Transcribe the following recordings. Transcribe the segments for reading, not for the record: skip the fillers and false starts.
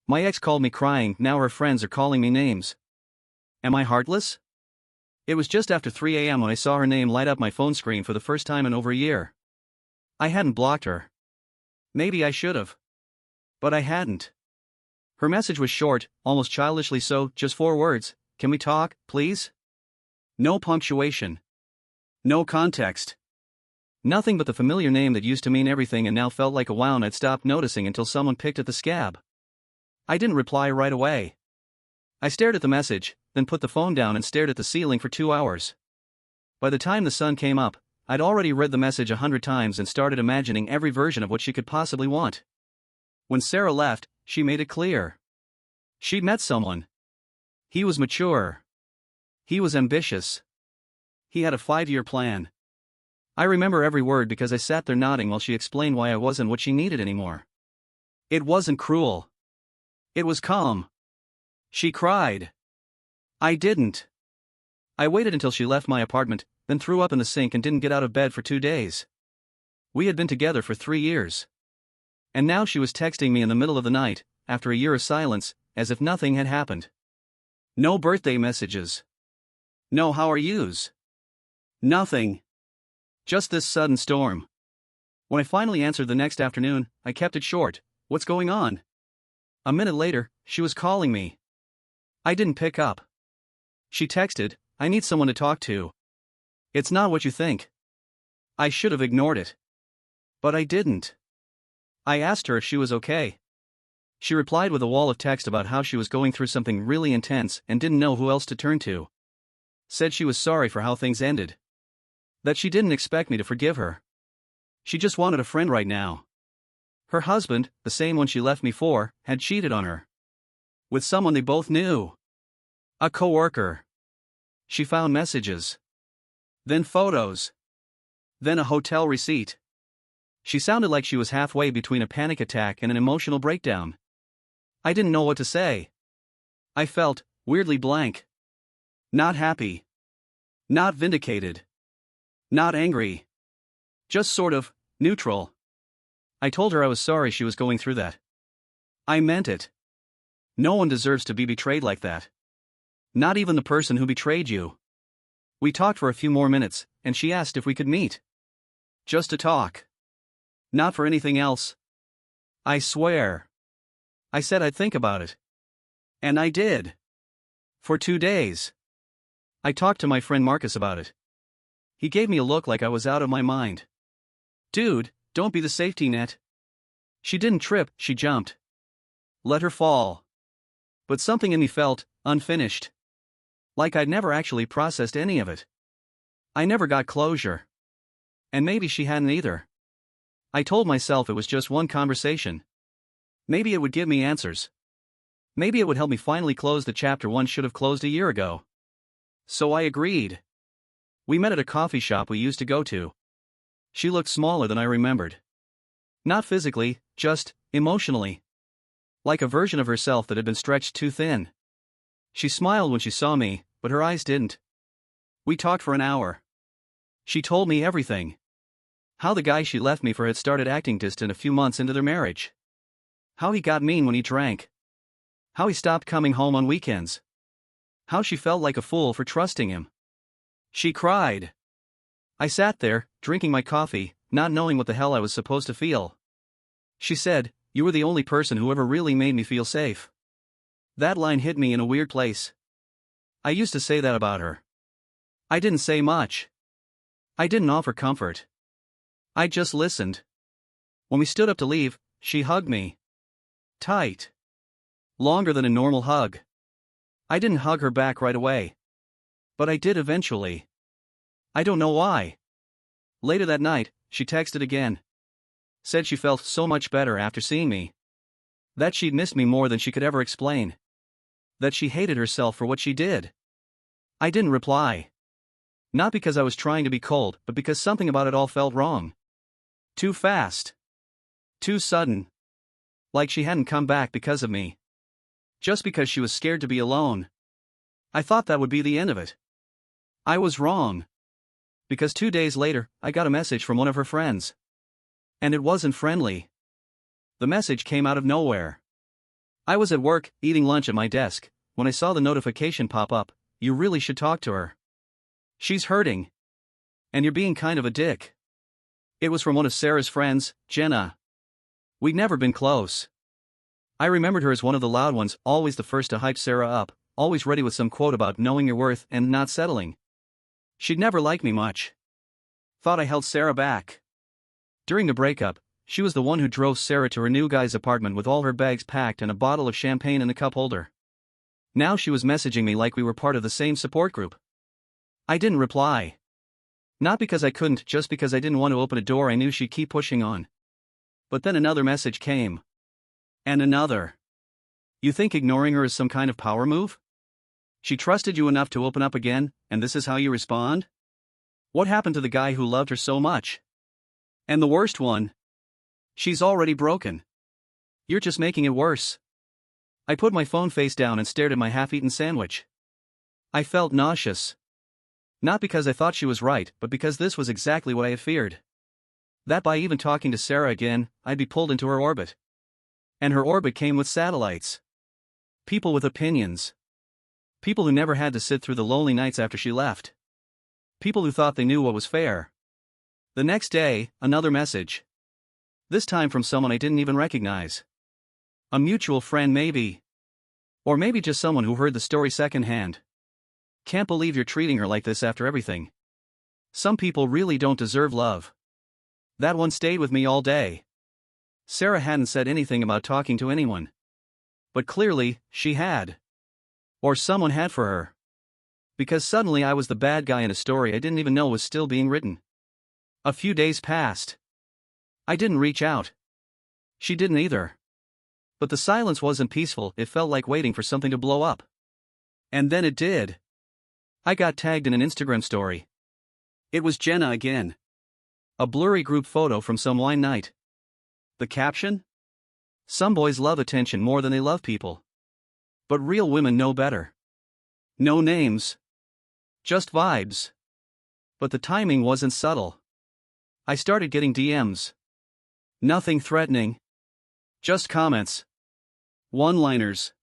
My ex called me crying, now her friends are calling me names. Am I heartless? It was just after 3 a.m. when I saw her name light up my phone screen for the first time in over a year. I hadn't blocked her. Maybe I should have. But I hadn't. Her message was short, almost childishly so, just 4 words. Can we talk, please? No punctuation. No context. Nothing but the familiar name that used to mean everything and now felt like a wound I'd stopped noticing until someone picked at the scab. I didn't reply right away. I stared at the message, then put the phone down and stared at the ceiling for 2 hours. By the time the sun came up, I'd already read the message 100 times and started imagining every version of what she could possibly want. When Sarah left, she made it clear. She'd met someone. He was mature. He was ambitious. He had a 5-year plan. I remember every word because I sat there nodding while she explained why I wasn't what she needed anymore. It wasn't cruel. It was calm. She cried. I didn't. I waited until she left my apartment, then threw up in the sink and didn't get out of bed for 2 days. We had been together for 3 years. And now she was texting me in the middle of the night, after a year of silence, as if nothing had happened. No birthday messages. No how are yous. Nothing. Just this sudden storm. When I finally answered the next afternoon, I kept it short. What's going on? A minute later, she was calling me. I didn't pick up. She texted, I need someone to talk to. It's not what you think. I should have ignored it. But I didn't. I asked her if she was okay. She replied with a wall of text about how she was going through something really intense and didn't know who else to turn to. Said she was sorry for how things ended. That she didn't expect me to forgive her. She just wanted a friend right now. Her husband, the same one she left me for, had cheated on her. With someone they both knew. A coworker. She found messages. Then photos. Then a hotel receipt. She sounded like she was halfway between a panic attack and an emotional breakdown. I didn't know what to say. I felt weirdly blank. Not happy. Not vindicated. Not angry. Just sort of neutral. I told her I was sorry she was going through that. I meant it. No one deserves to be betrayed like that. Not even the person who betrayed you. We talked for a few more minutes, and she asked if we could meet. Just to talk. Not for anything else. I swear. I said I'd think about it. And I did. For 2 days. I talked to my friend Marcus about it. He gave me a look like I was out of my mind. Dude, don't be the safety net. She didn't trip, she jumped. Let her fall. But something in me felt unfinished. Like I'd never actually processed any of it. I never got closure. And maybe she hadn't either. I told myself it was just one conversation. Maybe it would give me answers. Maybe it would help me finally close the chapter one should have closed a year ago. So I agreed. We met at a coffee shop we used to go to. She looked smaller than I remembered. Not physically, just emotionally. Like a version of herself that had been stretched too thin. She smiled when she saw me, but her eyes didn't. We talked for an hour. She told me everything. How the guy she left me for had started acting distant a few months into their marriage. How he got mean when he drank. How he stopped coming home on weekends. How she felt like a fool for trusting him. She cried. I sat there, drinking my coffee, not knowing what the hell I was supposed to feel. She said, "You were the only person who ever really made me feel safe." That line hit me in a weird place. I used to say that about her. I didn't say much. I didn't offer comfort. I just listened. When we stood up to leave, she hugged me. Tight. Longer than a normal hug. I didn't hug her back right away. But I did eventually. I don't know why. Later that night, she texted again. Said she felt so much better after seeing me. That she'd missed me more than she could ever explain. That she hated herself for what she did. I didn't reply. Not because I was trying to be cold, but because something about it all felt wrong. Too fast. Too sudden. Like she hadn't come back because of me. Just because she was scared to be alone. I thought that would be the end of it. I was wrong. Because 2 days later, I got a message from one of her friends. And it wasn't friendly. The message came out of nowhere. I was at work, eating lunch at my desk, when I saw the notification pop up. You really should talk to her. She's hurting. And you're being kind of a dick. It was from one of Sarah's friends, Jenna. We'd never been close. I remembered her as one of the loud ones, always the first to hype Sarah up, always ready with some quote about knowing your worth and not settling. She'd never liked me much. Thought I held Sarah back. During the breakup, she was the one who drove Sarah to her new guy's apartment with all her bags packed and a bottle of champagne in the cup holder. Now she was messaging me like we were part of the same support group. I didn't reply. Not because I couldn't, just because I didn't want to open a door I knew she'd keep pushing on. But then another message came. And another. You think ignoring her is some kind of power move? She trusted you enough to open up again, and this is how you respond? What happened to the guy who loved her so much? And the worst one? She's already broken. You're just making it worse. I put my phone face down and stared at my half-eaten sandwich. I felt nauseous. Not because I thought she was right, but because this was exactly what I had feared. That by even talking to Sarah again, I'd be pulled into her orbit. And her orbit came with satellites. People with opinions. People who never had to sit through the lonely nights after she left. People who thought they knew what was fair. The next day, another message. This time from someone I didn't even recognize. A mutual friend maybe. Or maybe just someone who heard the story secondhand. Can't believe you're treating her like this after everything. Some people really don't deserve love. That one stayed with me all day. Sarah hadn't said anything about talking to anyone. But clearly, she had. Or someone had for her. Because suddenly I was the bad guy in a story I didn't even know was still being written. A few days passed. I didn't reach out. She didn't either. But the silence wasn't peaceful, it felt like waiting for something to blow up. And then it did. I got tagged in an Instagram story. It was Jenna again. A blurry group photo from some wine night. The caption? Some boys love attention more than they love people. But real women know better. No names. Just vibes. But the timing wasn't subtle. I started getting DMs. Nothing threatening. Just comments. One-liners.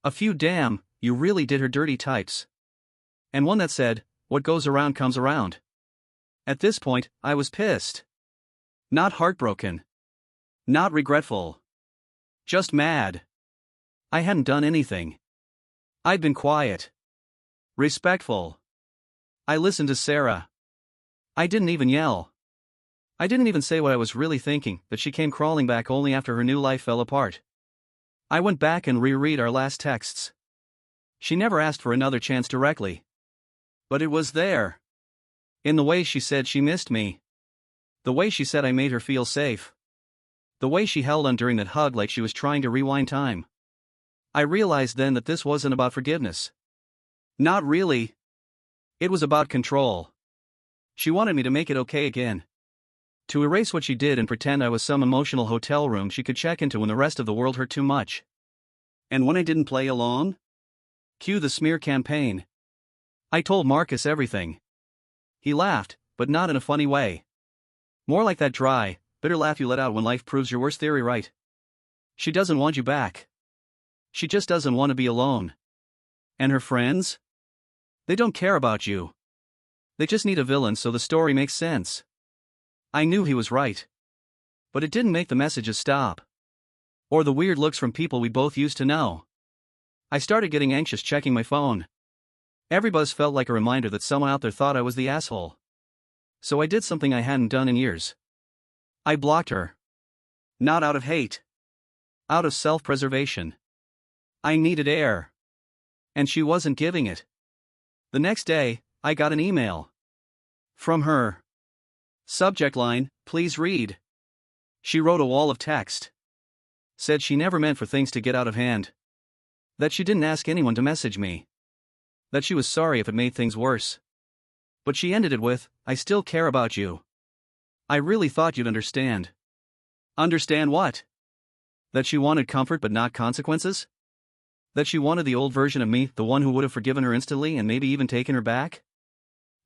A few damn, you really did her dirty types. And one that said, what goes around comes around. At this point, I was pissed. Not heartbroken. Not regretful. Just mad. I hadn't done anything. I'd been quiet. Respectful. I listened to Sarah. I didn't even yell. I didn't even say what I was really thinking, that she came crawling back only after her new life fell apart. I went back and reread our last texts. She never asked for another chance directly. But it was there. In the way she said she missed me. The way she said I made her feel safe. The way she held on during that hug like she was trying to rewind time. I realized then that this wasn't about forgiveness. Not really. It was about control. She wanted me to make it okay again. To erase what she did and pretend I was some emotional hotel room she could check into when the rest of the world hurt too much. And when I didn't play along? Cue the smear campaign. I told Marcus everything. He laughed, but not in a funny way. More like that dry, bitter laugh you let out when life proves your worst theory right. She doesn't want you back. She just doesn't want to be alone. And her friends? They don't care about you. They just need a villain so the story makes sense. I knew he was right. But it didn't make the messages stop. Or the weird looks from people we both used to know. I started getting anxious checking my phone. Every buzz felt like a reminder that someone out there thought I was the asshole. So I did something I hadn't done in years. I blocked her. Not out of hate. Out of self-preservation. I needed air. And she wasn't giving it. The next day, I got an email. From her. Subject line, please read. She wrote a wall of text. Said she never meant for things to get out of hand. That she didn't ask anyone to message me. That she was sorry if it made things worse. But she ended it with, I still care about you. I really thought you'd understand. Understand what? That she wanted comfort but not consequences? That she wanted the old version of me, the one who would have forgiven her instantly and maybe even taken her back?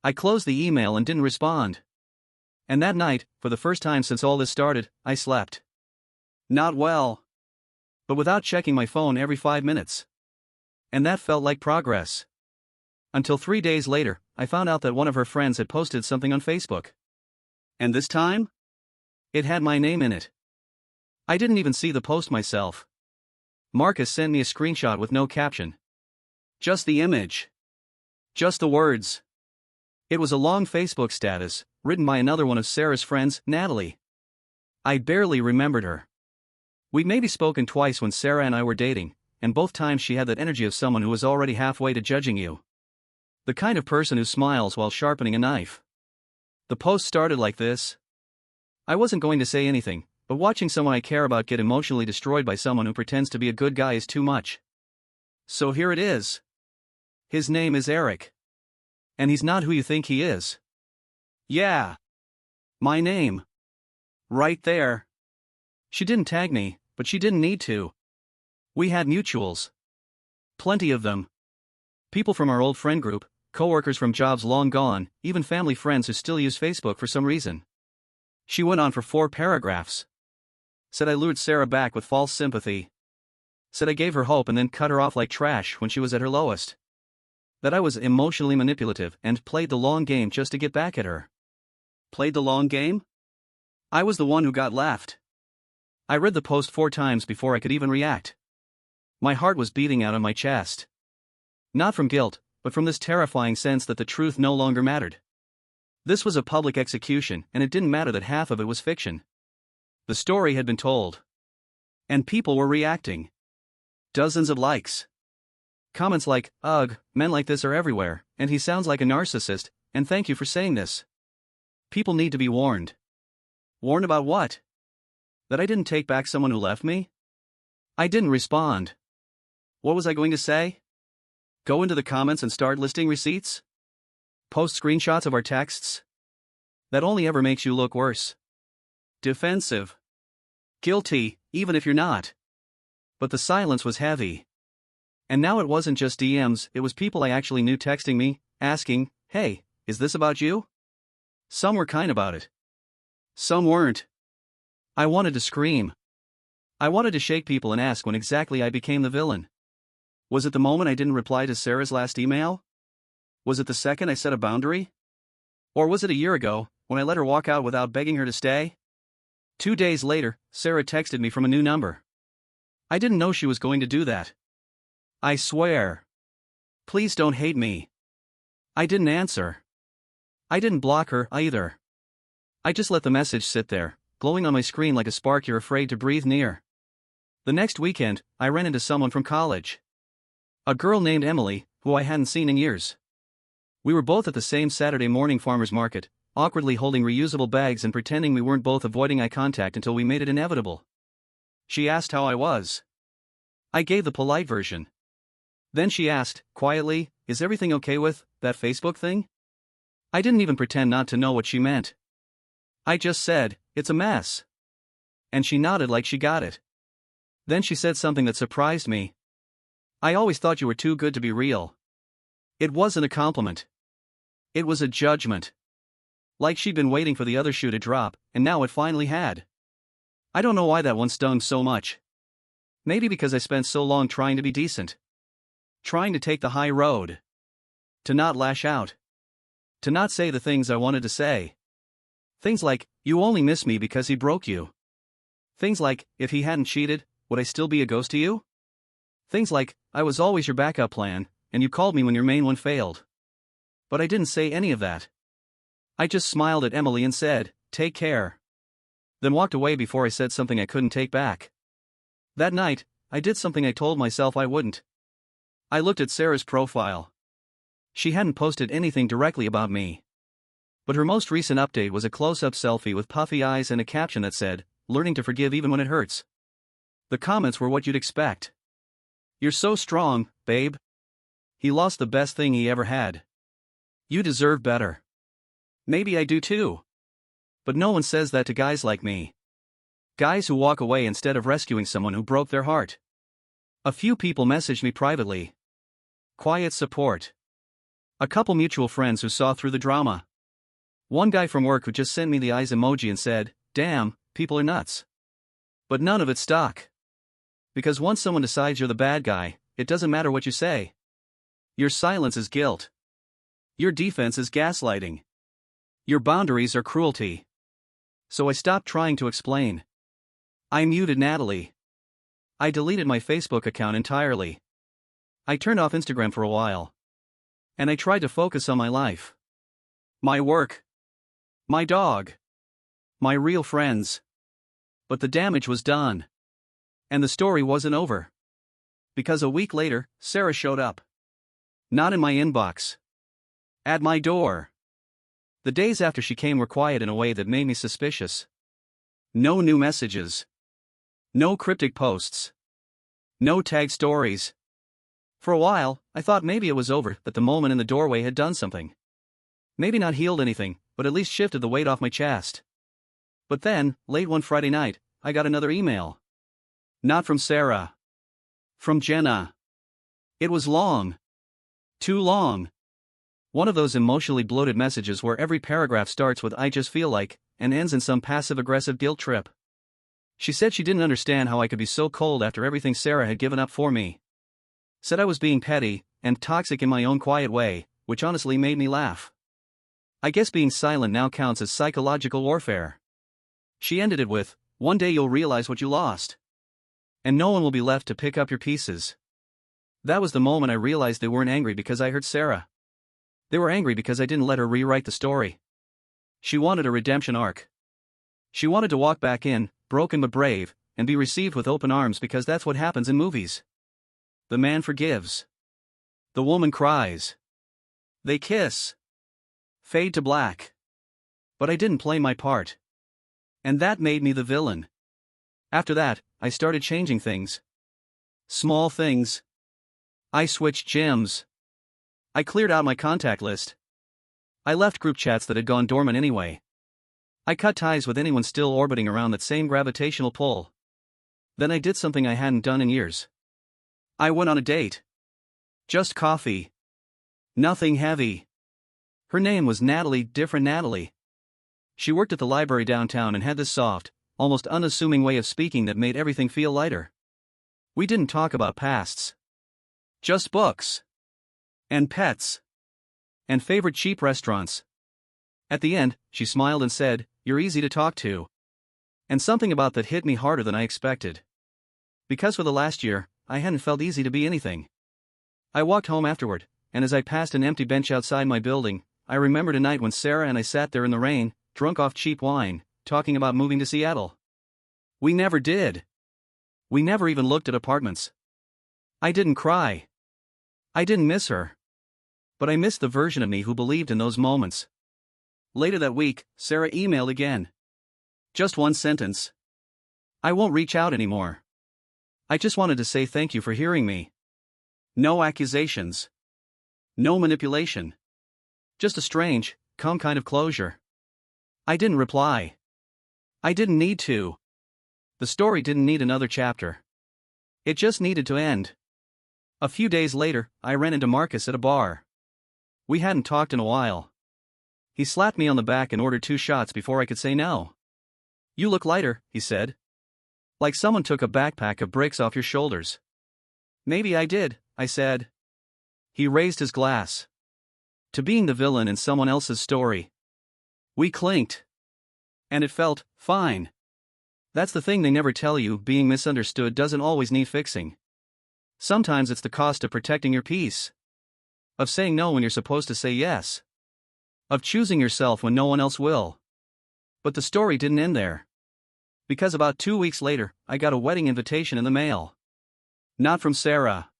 I closed the email and didn't respond. And that night, for the first time since all this started, I slept. Not well. but without checking my phone every 5 minutes. And that felt like progress. Until 3 days later, I found out that one of her friends had posted something on Facebook. And this time? It had my name in it. I didn't even see the post myself. Marcus sent me a screenshot with no caption. Just the image. Just the words. It was a long Facebook status, written by another one of Sarah's friends, Natalie. I barely remembered her. We'd maybe spoken twice when Sarah and I were dating, and both times she had that energy of someone who was already halfway to judging you. The kind of person who smiles while sharpening a knife. The post started like this. I wasn't going to say anything, but watching someone I care about get emotionally destroyed by someone who pretends to be a good guy is too much. So here it is. His name is Eric. And he's not who you think he is. Yeah. My name. Right there. She didn't tag me, but she didn't need to. We had mutuals. Plenty of them. People from our old friend group, coworkers from jobs long gone, even family friends who still use Facebook for some reason. She went on for 4 paragraphs. Said I lured Sarah back with false sympathy. Said I gave her hope and then cut her off like trash when she was at her lowest. That I was emotionally manipulative and played the long game just to get back at her. Played the long game? I was the one who got left. I read the post 4 times before I could even react. My heart was beating out on my chest. Not from guilt, but from this terrifying sense that the truth no longer mattered. This was a public execution, and it didn't matter that half of it was fiction. The story had been told. And people were reacting. Dozens of likes. Comments like, "Ugh, men like this are everywhere, and he sounds like a narcissist, and thank you for saying this." People need to be warned. Warned about what? That I didn't take back someone who left me? I didn't respond. What was I going to say? Go into the comments and start listing receipts? Post screenshots of our texts? That only ever makes you look worse. Defensive. Guilty, even if you're not. But the silence was heavy. And now it wasn't just DMs, it was people I actually knew texting me, asking, "Hey, is this about you?" Some were kind about it. Some weren't. I wanted to scream. I wanted to shake people and ask when exactly I became the villain. Was it the moment I didn't reply to Sarah's last email? Was it the second I set a boundary? Or was it a year ago, when I let her walk out without begging her to stay? 2 days later, Sarah texted me from a new number. I didn't know she was going to do that. I swear. Please don't hate me. I didn't answer. I didn't block her either. I just let the message sit there, glowing on my screen like a spark you're afraid to breathe near. The next weekend, I ran into someone from college. A girl named Emily, who I hadn't seen in years. We were both at the same Saturday morning farmers market, awkwardly holding reusable bags and pretending we weren't both avoiding eye contact until we made it inevitable. She asked how I was. I gave the polite version. Then she asked, quietly, "Is everything okay with that Facebook thing?" I didn't even pretend not to know what she meant. I just said, "It's a mess." And she nodded like she got it. Then she said something that surprised me. "I always thought you were too good to be real." It wasn't a compliment. It was a judgment. Like she'd been waiting for the other shoe to drop, and now it finally had. I don't know why that one stung so much. Maybe because I spent so long trying to be decent. Trying to take the high road. To not lash out. To not say the things I wanted to say. Things like, "You only miss me because he broke you." Things like, "If he hadn't cheated, would I still be a ghost to you?" Things like, "I was always your backup plan, and you called me when your main one failed." But I didn't say any of that. I just smiled at Emily and said, "Take care." Then walked away before I said something I couldn't take back. That night, I did something I told myself I wouldn't. I looked at Sarah's profile. She hadn't posted anything directly about me. But her most recent update was a close-up selfie with puffy eyes and a caption that said, "Learning to forgive even when it hurts." The comments were what you'd expect. "You're so strong, babe." "He lost the best thing he ever had." "You deserve better." Maybe I do too. But no one says that to guys like me. Guys who walk away instead of rescuing someone who broke their heart. A few people messaged me privately. Quiet support. A couple mutual friends who saw through the drama. One guy from work who just sent me the eyes emoji and said, "Damn, people are nuts." But none of it stuck. Because once someone decides you're the bad guy, it doesn't matter what you say. Your silence is guilt. Your defense is gaslighting. Your boundaries are cruelty. So I stopped trying to explain. I muted Natalie. I deleted my Facebook account entirely. I turned off Instagram for a while. And I tried to focus on my life. My work. My dog. My real friends. But the damage was done. And the story wasn't over. Because a week later, Sarah showed up. Not in my inbox. At my door. The days after she came were quiet in a way that made me suspicious. No new messages. No cryptic posts. No tagged stories. For a while, I thought maybe it was over, that the moment in the doorway had done something. Maybe not healed anything, but at least shifted the weight off my chest. But then, late one Friday night, I got another email. Not from Sarah. From Jenna. It was long. Too long. One of those emotionally bloated messages where every paragraph starts with "I just feel like" and ends in some passive-aggressive guilt trip. She said she didn't understand how I could be so cold after everything Sarah had given up for me. Said I was being petty and toxic in my own quiet way, which honestly made me laugh. I guess being silent now counts as psychological warfare. She ended it with, "One day you'll realize what you lost. And no one will be left to pick up your pieces." That was the moment I realized they weren't angry because I hurt Sarah. They were angry because I didn't let her rewrite the story. She wanted a redemption arc. She wanted to walk back in, broken but brave, and be received with open arms because that's what happens in movies. The man forgives. The woman cries. They kiss. Fade to black. But I didn't play my part. And that made me the villain. After that, I started changing things. Small things. I switched gyms. I cleared out my contact list. I left group chats that had gone dormant anyway. I cut ties with anyone still orbiting around that same gravitational pull. Then I did something I hadn't done in years. I went on a date. Just coffee. Nothing heavy. Her name was Natalie, different Natalie. She worked at the library downtown and had this soft, almost unassuming way of speaking that made everything feel lighter. We didn't talk about pasts. Just books. And pets. And favorite cheap restaurants. At the end, she smiled and said, "You're easy to talk to." And something about that hit me harder than I expected. Because for the last year, I hadn't felt easy to be anything. I walked home afterward, and as I passed an empty bench outside my building, I remembered a night when Sarah and I sat there in the rain, drunk off cheap wine, talking about moving to Seattle. We never did. We never even looked at apartments. I didn't cry. I didn't miss her. But I missed the version of me who believed in those moments. Later that week, Sarah emailed again. Just one sentence. "I won't reach out anymore. I just wanted to say thank you for hearing me." No accusations. No manipulation. Just a strange, calm kind of closure. I didn't reply. I didn't need to. The story didn't need another chapter. It just needed to end. A few days later, I ran into Marcus at a bar. We hadn't talked in a while. He slapped me on the back and ordered 2 shots before I could say no. "You look lighter," he said. "Like someone took a backpack of bricks off your shoulders." "Maybe I did," I said. He raised his glass. To being the villain in someone else's story. We clinked. And it felt fine. That's the thing they never tell you, being misunderstood doesn't always need fixing. Sometimes it's the cost of protecting your peace. Of saying no when you're supposed to say yes. Of choosing yourself when no one else will. But the story didn't end there. Because about 2 weeks later, I got a wedding invitation in the mail. Not from Sarah.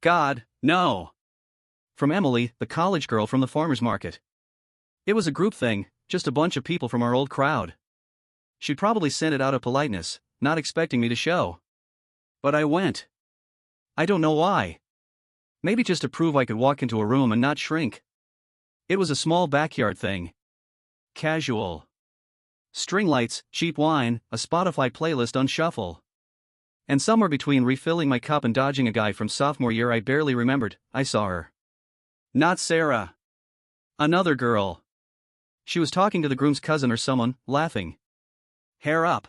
God, no. From Emily, the college girl from the farmer's market. It was a group thing, just a bunch of people from our old crowd. She'd probably sent it out of politeness, not expecting me to show. But I went. I don't know why. Maybe just to prove I could walk into a room and not shrink. It was a small backyard thing. Casual. String lights, cheap wine, a Spotify playlist on shuffle. And somewhere between refilling my cup and dodging a guy from sophomore year I barely remembered, I saw her. Not Sarah. Another girl. She was talking to the groom's cousin or someone, laughing. Hair up.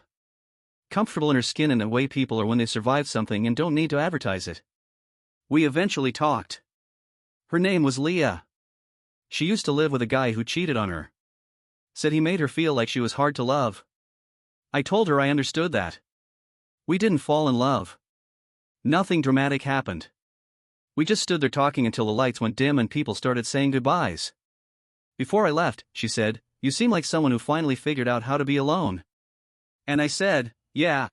comfortable in her skin in the way people are when they survive something and don't need to advertise it. We eventually talked. Her name was Leah. She used to live with a guy who cheated on her. Said he made her feel like she was hard to love. I told her I understood that. We didn't fall in love. Nothing dramatic happened. We just stood there talking until the lights went dim and people started saying goodbyes. Before I left, she said, "You seem like someone who finally figured out how to be alone." And I said, "Yeah.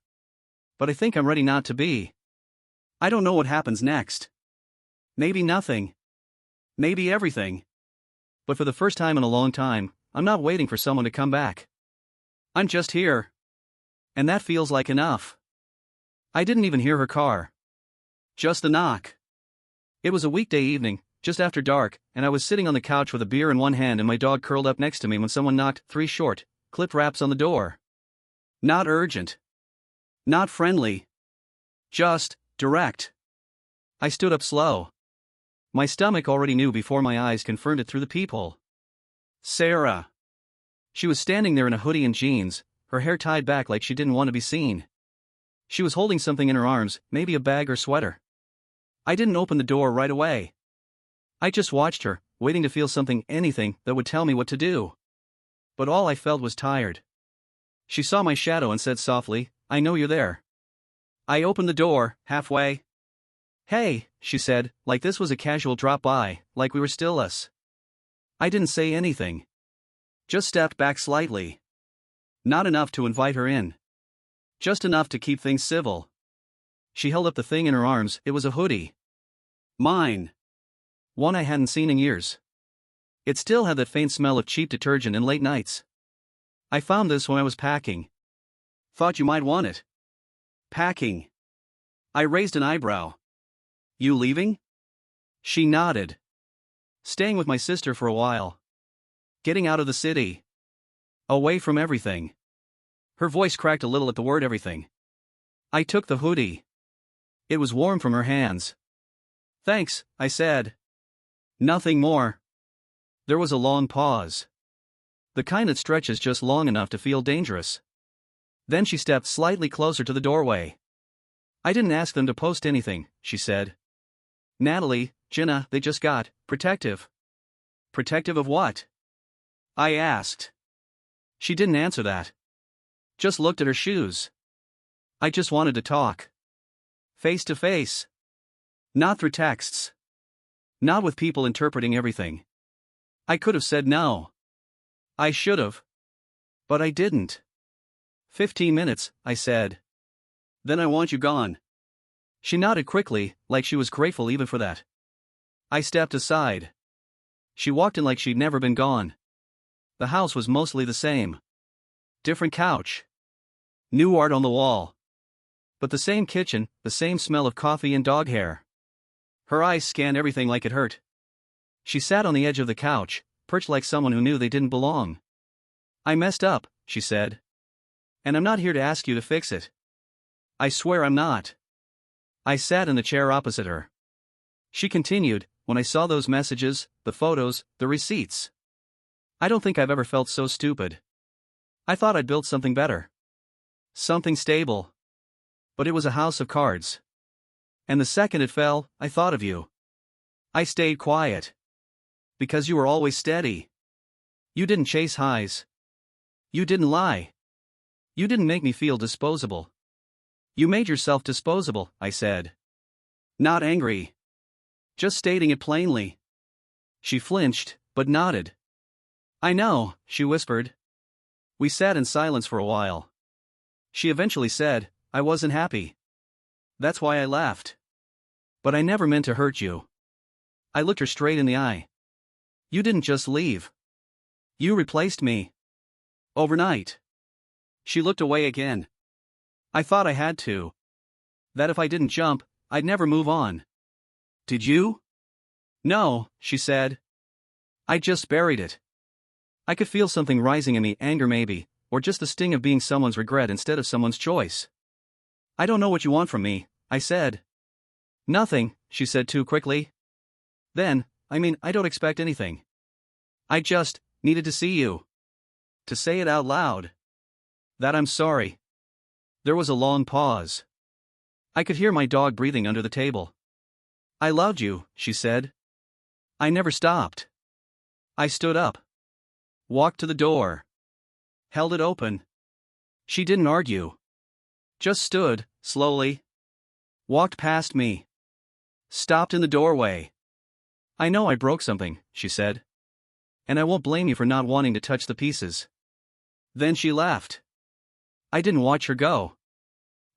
But I think I'm ready not to be. I don't know what happens next. Maybe nothing. Maybe everything. But for the first time in a long time, I'm not waiting for someone to come back. I'm just here. And that feels like enough." I didn't even hear her car. Just a knock. It was a weekday evening, just after dark, and I was sitting on the couch with a beer in one hand and my dog curled up next to me when someone knocked 3 short, clipped raps on the door. Not urgent. Not friendly. Just direct. I stood up slow. My stomach already knew before my eyes confirmed it through the peephole. Sarah. She was standing there in a hoodie and jeans, her hair tied back like she didn't want to be seen. She was holding something in her arms, maybe a bag or sweater. I didn't open the door right away. I just watched her, waiting to feel something, anything, that would tell me what to do. But all I felt was tired. She saw my shadow and said softly, "I know you're there." I opened the door, halfway. "Hey," she said, like this was a casual drop-by, like we were still us. I didn't say anything. Just stepped back slightly. Not enough to invite her in. Just enough to keep things civil. She held up the thing in her arms. It was a hoodie. Mine. One I hadn't seen in years. It still had that faint smell of cheap detergent and late nights. "I found this when I was packing. Thought you might want it." Packing. I raised an eyebrow. "You leaving?" She nodded. "Staying with my sister for a while. Getting out of the city. Away from everything." Her voice cracked a little at the word everything. I took the hoodie. It was warm from her hands. "Thanks," I said. Nothing more. There was a long pause. The kind that stretches just long enough to feel dangerous. Then she stepped slightly closer to the doorway. "I didn't ask them to post anything," she said. "Natalie, Jenna, they just got protective." "Protective of what?" I asked. She didn't answer that. Just looked at her shoes. I just wanted to talk. Face to face. Not through texts. Not with people interpreting everything. I could have said no. I should have. But I didn't. 15 minutes, I said. Then I want you gone. She nodded quickly, like she was grateful even for that. I stepped aside. She walked in like she'd never been gone. The house was mostly the same. Different couch. New art on the wall. But the same kitchen, the same smell of coffee and dog hair. Her eyes scanned everything like it hurt. She sat on the edge of the couch, perched like someone who knew they didn't belong. "I messed up," she said. "And I'm not here to ask you to fix it. I swear I'm not." I sat in the chair opposite her. She continued, "When I saw those messages, the photos, the receipts. I don't think I've ever felt so stupid. I thought I'd built something better. Something stable. But it was a house of cards. And the second it fell, I thought of you. I stayed quiet. Because you were always steady. You didn't chase highs. You didn't lie. You didn't make me feel disposable. You made yourself disposable," I said. Not angry. Just stating it plainly. She flinched, but nodded. "I know," she whispered. We sat in silence for a while. She eventually said, "I wasn't happy. That's why I left. But I never meant to hurt you." I looked her straight in the eye. "You didn't just leave. You replaced me. Overnight." She looked away again. "I thought I had to. That if I didn't jump, I'd never move on." "Did you?" "No," she said. "I just buried it. I could feel something rising in me, anger maybe, or just the sting of being someone's regret instead of someone's choice." "I don't know what you want from me," I said. "Nothing," she said too quickly. Then, I don't expect anything. I just needed to see you. To say it out loud. That I'm sorry. There was a long pause. I could hear my dog breathing under the table. I loved you, she said. I never stopped. I stood up. Walked to the door. Held it open. She didn't argue. Just stood, slowly. Walked past me. Stopped in the doorway. I know I broke something, she said. And I won't blame you for not wanting to touch the pieces. Then she left. I didn't watch her go.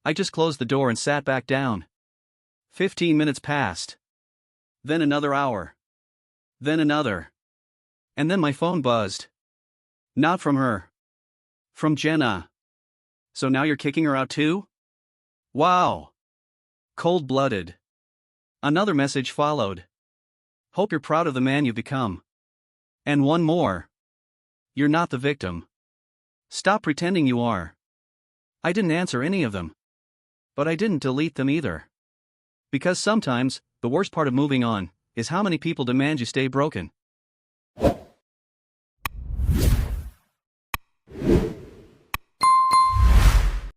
I just closed the door and sat back down. 15 minutes passed. Then another hour. Then another. And then my phone buzzed. Not from her. From Jenna. So now you're kicking her out too? Wow. Cold-blooded. Another message followed. Hope you're proud of the man you've become. And one more. You're not the victim. Stop pretending you are. I didn't answer any of them. But I didn't delete them either. Because sometimes, the worst part of moving on is how many people demand you stay broken.